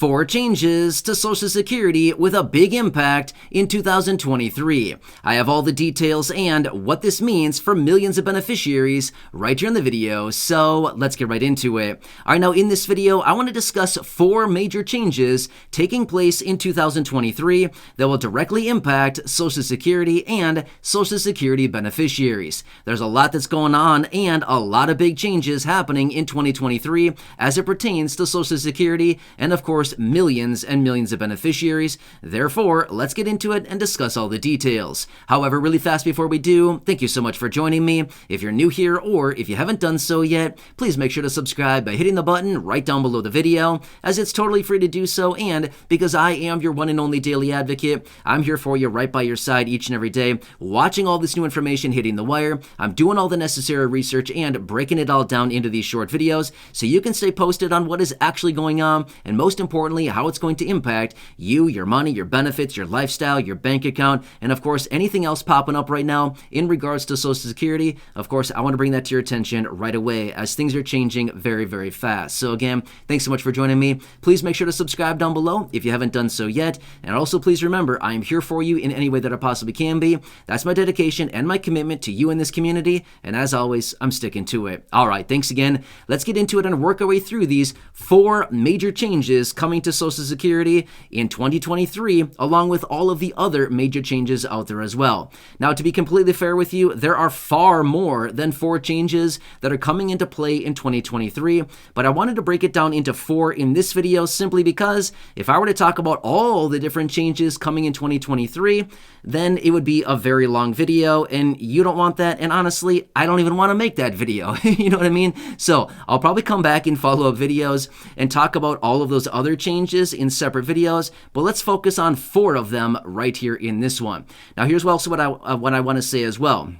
4 changes to Social Security with a big impact in 2023. I have all the details and what this means for millions of beneficiaries right here in the video, so let's get right into it. All right, now in this video, I want to discuss 4 major changes taking place in 2023 that will directly impact Social Security and Social Security beneficiaries. There's a lot that's going on and a lot of big changes happening in 2023 as it pertains to Social Security and, of course, millions and millions of beneficiaries. Therefore, let's get into it and discuss all the details. However, really fast before we do, thank you so much for joining me. If you're new here or if you haven't done so yet, please make sure to subscribe by hitting the button right down below the video, as it's totally free to do so, and because I am your one and only daily advocate, I'm here for you right by your side each and every day, watching all this new information hitting the wire. I'm doing all the necessary research and breaking it all down into these short videos so you can stay posted on what is actually going on, and most importantly, how it's going to impact you, your money, your benefits, your lifestyle, your bank account, and of course, anything else popping up right now in regards to Social Security. Of course, I want to bring that to your attention right away as things are changing very, very fast. So again, thanks so much for joining me. Please make sure to subscribe down below if you haven't done so yet. And also, please remember, I am here for you in any way that I possibly can be. That's my dedication and my commitment to you in this community. And as always, I'm sticking to it. All right, thanks again. Let's get into it and work our way through these 4 major changes coming to Social Security in 2023, along with all of the other major changes out there as well. Now, to be completely fair with you, there are far more than 4 changes that are coming into play in 2023, but I wanted to break it down into 4 in this video simply because if I were to talk about all the different changes coming in 2023, then it would be a very long video, and you don't want that, and honestly, I don't even want to make that video. You know what I mean? So I'll probably come back in follow-up videos and talk about all of those other changes in separate videos, but let's focus on 4 of them right here in this one. Now, here's also what I want to say as well.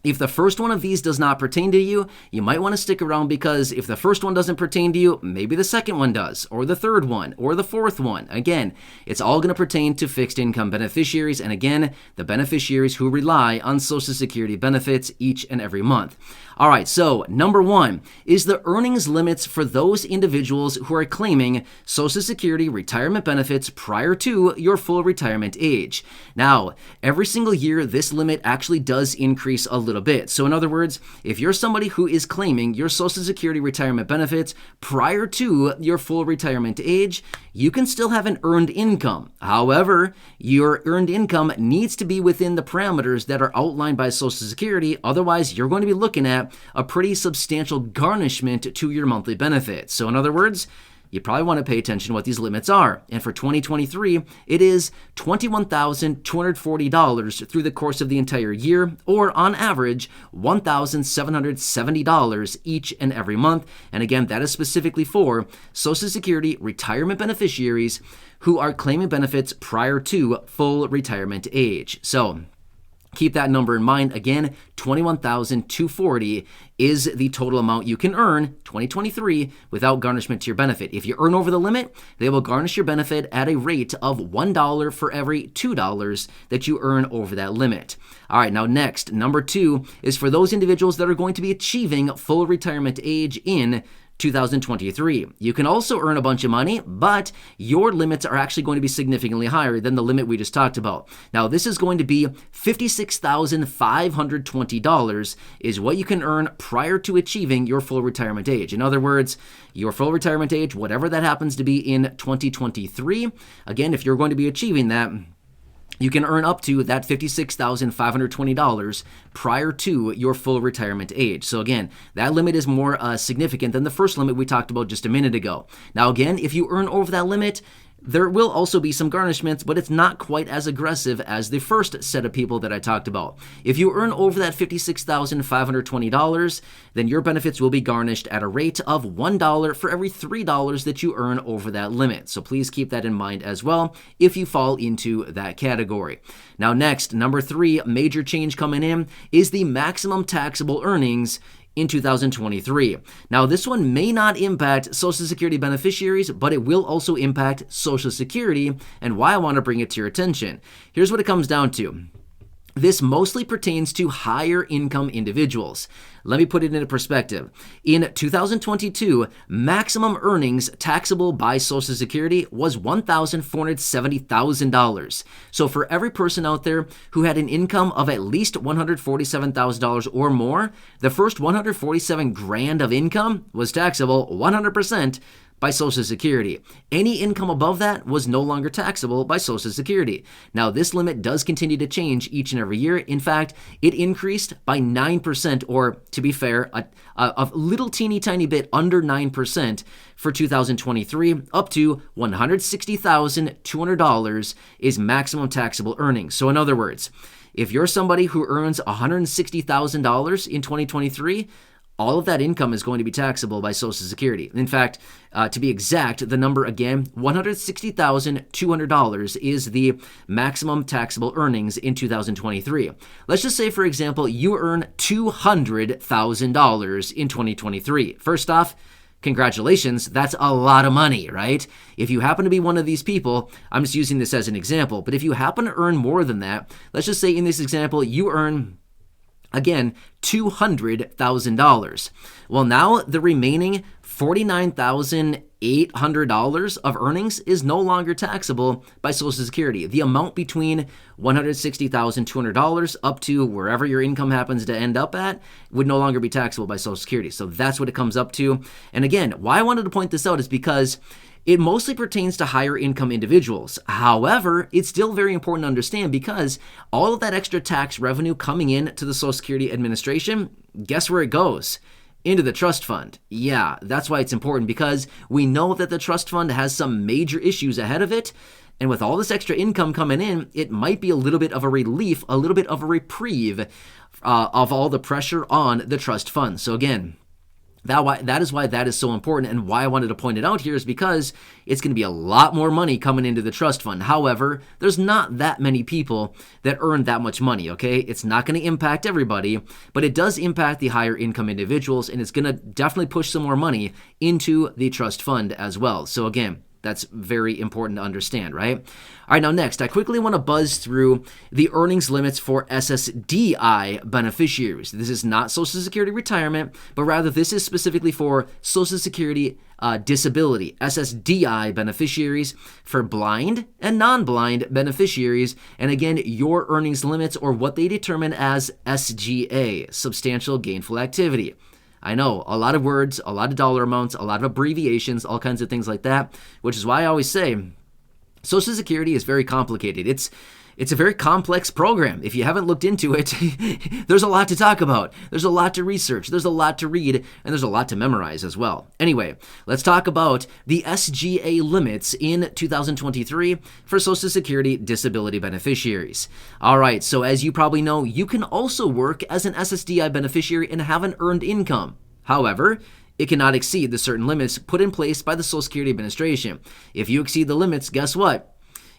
If the first one of these does not pertain to you, you might want to stick around, because if the first one doesn't pertain to you, maybe the second one does, or the third one, or the fourth one. Again, it's all going to pertain to fixed income beneficiaries, and again, the beneficiaries who rely on Social Security benefits each and every month. All right, so number 1 is the earnings limits for those individuals who are claiming Social Security retirement benefits prior to your full retirement age. Now, every single year, this limit actually does increase a little bit. So in other words, if you're somebody who is claiming your Social Security retirement benefits prior to your full retirement age, you can still have an earned income. However, your earned income needs to be within the parameters that are outlined by Social Security. Otherwise, you're going to be looking at a pretty substantial garnishment to your monthly benefits. So in other words, you probably want to pay attention to what these limits are. And for 2023, it is $21,240 through the course of the entire year, or on average, $1,770 each and every month. And again, that is specifically for Social Security retirement beneficiaries who are claiming benefits prior to full retirement age. So keep that number in mind. Again, $21,240 is the total amount you can earn 2023 without garnishment to your benefit. If you earn over the limit, they will garnish your benefit at a rate of $1 for every $2 that you earn over that limit. All right, now next, number 2 is for those individuals that are going to be achieving full retirement age in 2023. You can also earn a bunch of money, but your limits are actually going to be significantly higher than the limit we just talked about. Now, this is going to be $56,520 is what you can earn prior to achieving your full retirement age. In other words, your full retirement age, whatever that happens to be in 2023, again, if you're going to be achieving that, you can earn up to that $56,520 prior to your full retirement age. So again, that limit is more significant than the first limit we talked about just a minute ago. Now again, if you earn over that limit, there will also be some garnishments, but it's not quite as aggressive as the first set of people that I talked about. If you earn over that $56,520, then your benefits will be garnished at a rate of $1 for every $3 that you earn over that limit. So please keep that in mind as well if you fall into that category. Now next, number 3, major change coming in is the maximum taxable earnings in 2023. Now, this one may not impact Social Security beneficiaries, but it will also impact Social Security, and why I want to bring it to your attention. Here's what it comes down to. This mostly pertains to higher income individuals. Let me put it into perspective. In 2022, maximum earnings taxable by Social Security was $1,470,000. So for every person out there who had an income of at least $147,000 or more, the first 147 grand of income was taxable 100% by Social Security. Any income above that was no longer taxable by Social Security. Now, this limit does continue to change each and every year. In fact, it increased by 9%, or to be fair, a little teeny tiny bit under 9% for 2023, up to $160,200 is maximum taxable earnings. So in other words, if you're somebody who earns $160,000 in 2023, all of that income is going to be taxable by Social Security. In fact, to be exact, the number again, $160,200 is the maximum taxable earnings in 2023. Let's just say, for example, you earn $200,000 in 2023. First off, congratulations, that's a lot of money, right? If you happen to be one of these people, I'm just using this as an example, but if you happen to earn more than that, let's just say in this example, you earn, again, $200,000. Well, now the remaining $49,800 of earnings is no longer taxable by Social Security. The amount between $160,200 up to wherever your income happens to end up at would no longer be taxable by Social Security. So that's what it comes up to. And again, why I wanted to point this out is because it mostly pertains to higher income individuals. However, it's still very important to understand because all of that extra tax revenue coming in to the Social Security Administration, guess where it goes? Into the trust fund. Yeah, that's why it's important, because we know that the trust fund has some major issues ahead of it. And with all this extra income coming in, it might be a little bit of a relief, a little bit of a reprieve of all the pressure on the trust fund. So again, that is why that is so important, and why I wanted to point it out here is because it's going to be a lot more money coming into the trust fund. However, there's not that many people that earn that much money, okay? It's not going to impact everybody, but it does impact the higher income individuals, and it's going to definitely push some more money into the trust fund as well. So again, that's very important to understand, right? All right, now next, I quickly want to buzz through the earnings limits for SSDI beneficiaries. This is not Social Security retirement, but rather this is specifically for Social Security disability, SSDI beneficiaries, for blind and non-blind beneficiaries. And again, your earnings limits, or what they determine as SGA, substantial gainful activity. I know, a lot of words, a lot of dollar amounts, a lot of abbreviations, all kinds of things like that, which is why I always say Social Security is very complicated. It's a very complex program. If you haven't looked into it, there's a lot to talk about. There's a lot to research. There's a lot to read, and there's a lot to memorize as well. Anyway, let's talk about the SGA limits in 2023 for Social Security disability beneficiaries. All right, so as you probably know, you can also work as an SSDI beneficiary and have an earned income. However, it cannot exceed the certain limits put in place by the Social Security Administration. If you exceed the limits, guess what?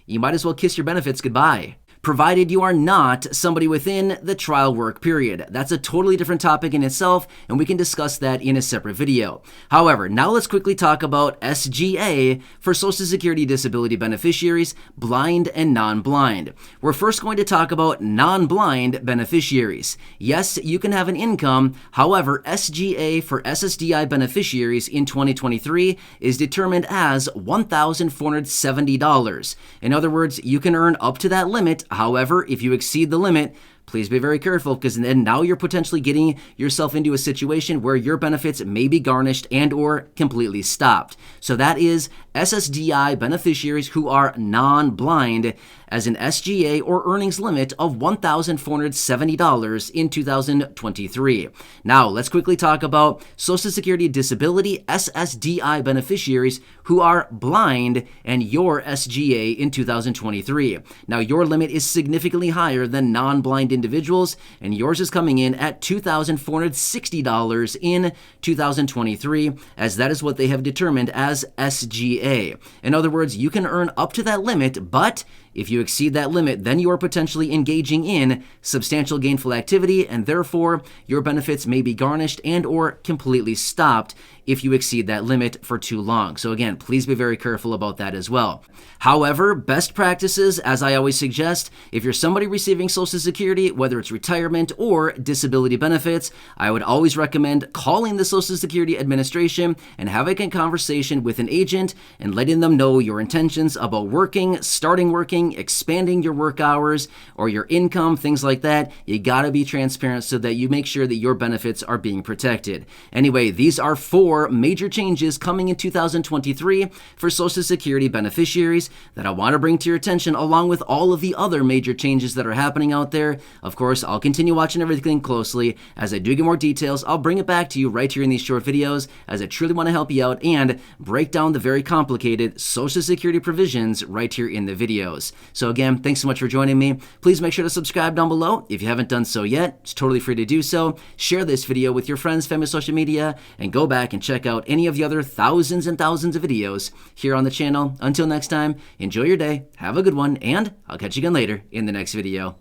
You might as well kiss your benefits goodbye, provided you are not somebody within the trial work period. That's a totally different topic in itself, and we can discuss that in a separate video. However, now let's quickly talk about SGA for Social Security disability beneficiaries, blind and non-blind. We're first going to talk about non-blind beneficiaries. Yes, you can have an income. However, SGA for SSDI beneficiaries in 2023 is determined as $1,470. In other words, you can earn up to that limit. However, if you exceed the limit, please be very careful, because then now you're potentially getting yourself into a situation where your benefits may be garnished and or completely stopped. So that is SSDI beneficiaries who are non-blind, as an SGA or earnings limit of $1,470 in 2023. Now, let's quickly talk about Social Security disability SSDI beneficiaries who are blind and your SGA in 2023. Now, your limit is significantly higher than non-blind individuals, and yours is coming in at $2,460 in 2023, as that is what they have determined as SGA. In other words, you can earn up to that limit, but If you exceed that limit, then you are potentially engaging in substantial gainful activity, and therefore your benefits may be garnished and or completely stopped if you exceed that limit for too long. So again, please be very careful about that as well. However, best practices, as I always suggest, if you're somebody receiving Social Security, whether it's retirement or disability benefits, I would always recommend calling the Social Security Administration and having a conversation with an agent and letting them know your intentions about working, starting working, expanding your work hours or your income, things like that. You gotta be transparent so that you make sure that your benefits are being protected. Anyway, these are 4 major changes coming in 2023 for Social Security beneficiaries that I want to bring to your attention, along with all of the other major changes that are happening out there. Of course, I'll continue watching everything closely. As I do get more details, I'll bring it back to you right here in these short videos, as I truly want to help you out and break down the very complicated Social Security provisions right here in the videos. So again, thanks so much for joining me. Please make sure to subscribe down below if you haven't done so yet. It's totally free to do so. Share this video with your friends, family, social media, and go back and check out any of the other thousands and thousands of videos here on the channel. Until next time, enjoy your day, have a good one, and I'll catch you again later in the next video.